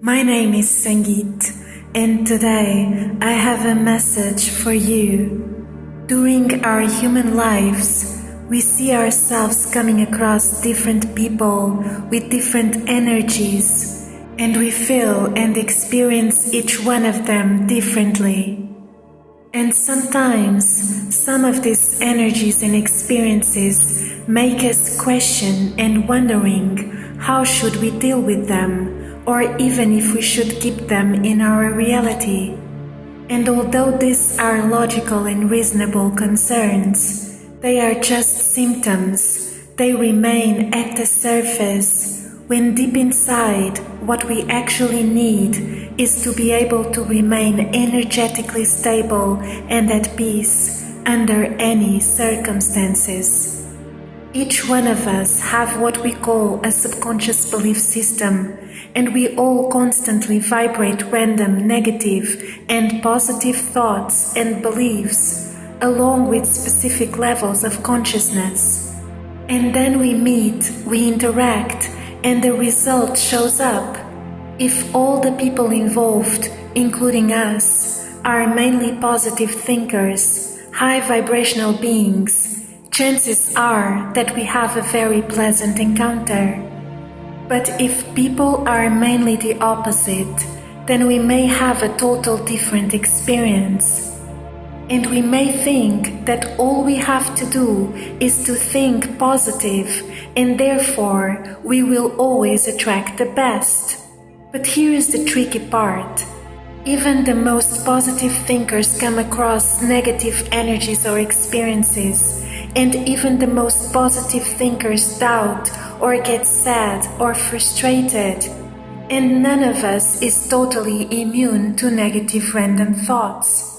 My name is Sangeet, and today I have a message for you. During our human lives, we see ourselves coming across different people with different energies, and we feel and experience each one of them differently. And sometimes, some of these energies and experiences make us question and wondering how should we deal with them, or even if we should keep them in our reality. And although these are logical and reasonable concerns, they are just symptoms. They remain at the surface, when deep inside, what we actually need is to be able to remain energetically stable and at peace under any circumstances. Each one of us have what we call a subconscious belief system, and we all constantly vibrate random negative and positive thoughts and beliefs, along with specific levels of consciousness. And then we meet, we interact, and the result shows up. If all the people involved, including us, are mainly positive thinkers, high vibrational beings, chances are that we have a very pleasant encounter. But if people are mainly the opposite, then we may have a total different experience. And we may think that all we have to do is to think positive, and therefore we will always attract the best. But here is the tricky part. Even the most positive thinkers come across negative energies or experiences, and even the most positive thinkers doubt or get sad or frustrated. And none of us is totally immune to negative random thoughts.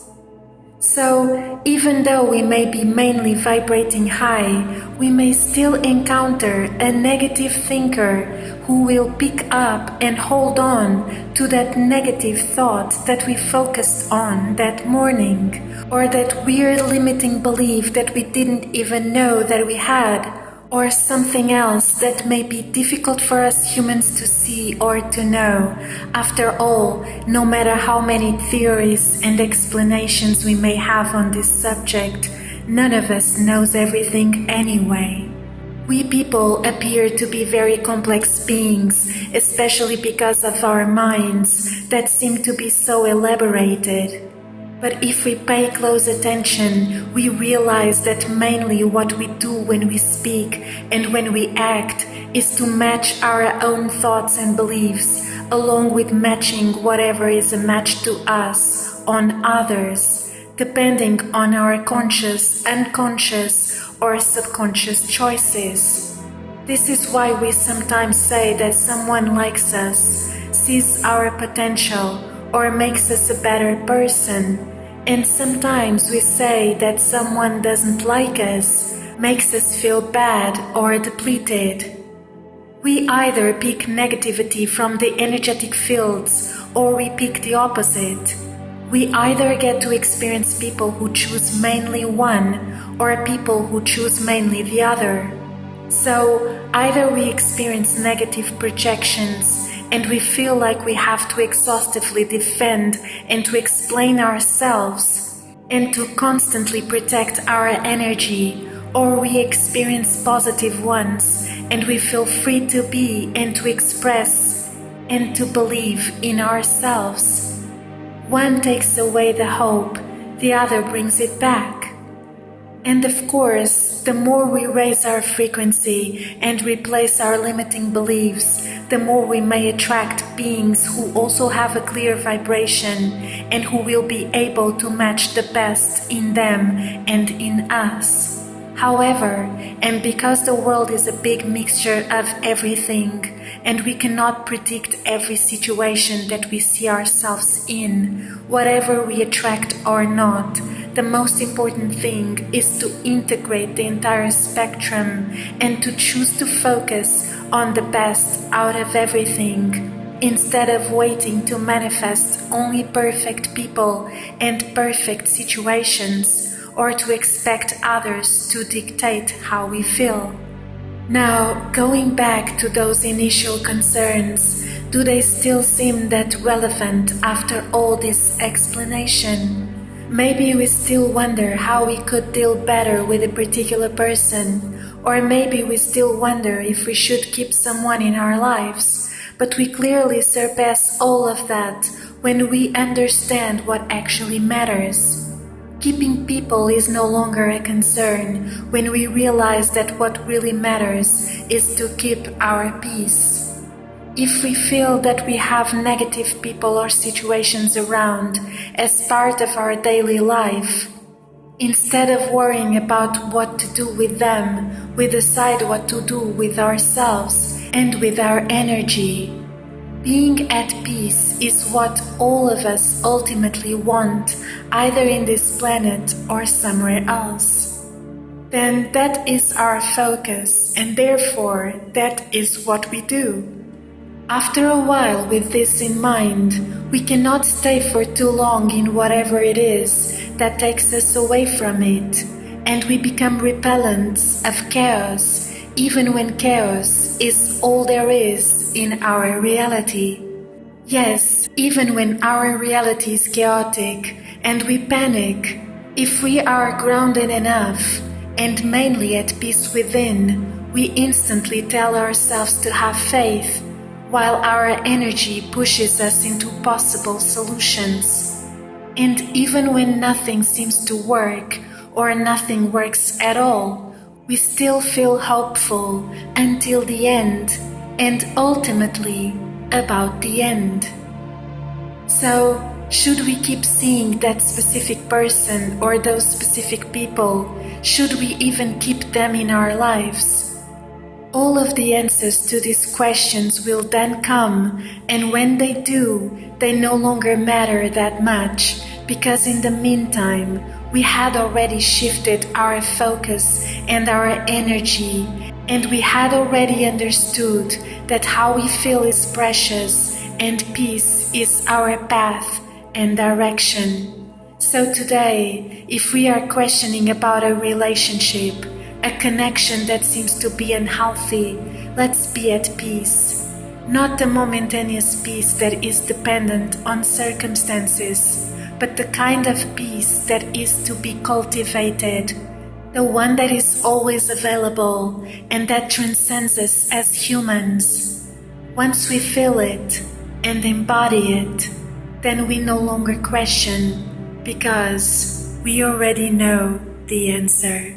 So, even though we may be mainly vibrating high, we may still encounter a negative thinker who will pick up and hold on to that negative thought that we focused on that morning, or that weird limiting belief that we didn't even know that we had, or something else that may be difficult for us humans to see or to know. After all, no matter how many theories and explanations we may have on this subject, none of us knows everything anyway. We people appear to be very complex beings, especially because of our minds that seem to be so elaborated. But if we pay close attention, we realize that mainly what we do when we speak and when we act is to match our own thoughts and beliefs, along with matching whatever is a match to us on others, depending on our conscious, unconscious, or subconscious choices. This is why we sometimes say that someone likes us, sees our potential, or makes us a better person, and sometimes we say that someone doesn't like us, makes us feel bad or depleted. We either pick negativity from the energetic fields or we pick the opposite. We either get to experience people who choose mainly one or people who choose mainly the other. So either we experience negative projections and we feel like we have to exhaustively defend and to explain ourselves and to constantly protect our energy, or we experience positive ones and we feel free to be and to express and to believe in ourselves. One takes away the hope, the other brings it back. And of course, the more we raise our frequency and replace our limiting beliefs, the more we may attract beings who also have a clear vibration and who will be able to match the best in them and in us. However, and because the world is a big mixture of everything, and we cannot predict every situation that we see ourselves in, whatever we attract or not, the most important thing is to integrate the entire spectrum and to choose to focus on the best out of everything, instead of waiting to manifest only perfect people and perfect situations, or to expect others to dictate how we feel. Now, going back to those initial concerns, do they still seem that relevant after all this explanation? Maybe we still wonder how we could deal better with a particular person, or maybe we still wonder if we should keep someone in our lives, but we clearly surpass all of that when we understand what actually matters. Keeping people is no longer a concern when we realize that what really matters is to keep our peace. If we feel that we have negative people or situations around as part of our daily life, instead of worrying about what to do with them, we decide what to do with ourselves and with our energy. Being at peace is what all of us ultimately want, either in this planet or somewhere else. Then that is our focus, and therefore that is what we do. After a while, with this in mind, we cannot stay for too long in whatever it is that takes us away from it, and we become repellents of chaos, even when chaos is all there is in our reality. Yes, even when our reality is chaotic and we panic, if we are grounded enough and mainly at peace within, we instantly tell ourselves to have faith, while our energy pushes us into possible solutions. And even when nothing seems to work or nothing works at all, we still feel hopeful until the end, and ultimately about the end. So, should we keep seeing that specific person or those specific people? Should we even keep them in our lives? All of the answers to these questions will then come, and when they do, they no longer matter that much, because in the meantime, we had already shifted our focus and our energy, and we had already understood that how we feel is precious, and peace is our path and direction. So today, if we are questioning about a relationship, a connection that seems to be unhealthy, let's be at peace. Not the momentaneous peace that is dependent on circumstances, but the kind of peace that is to be cultivated, the one that is always available and that transcends us as humans. Once we feel it and embody it, then we no longer question, because we already know the answer.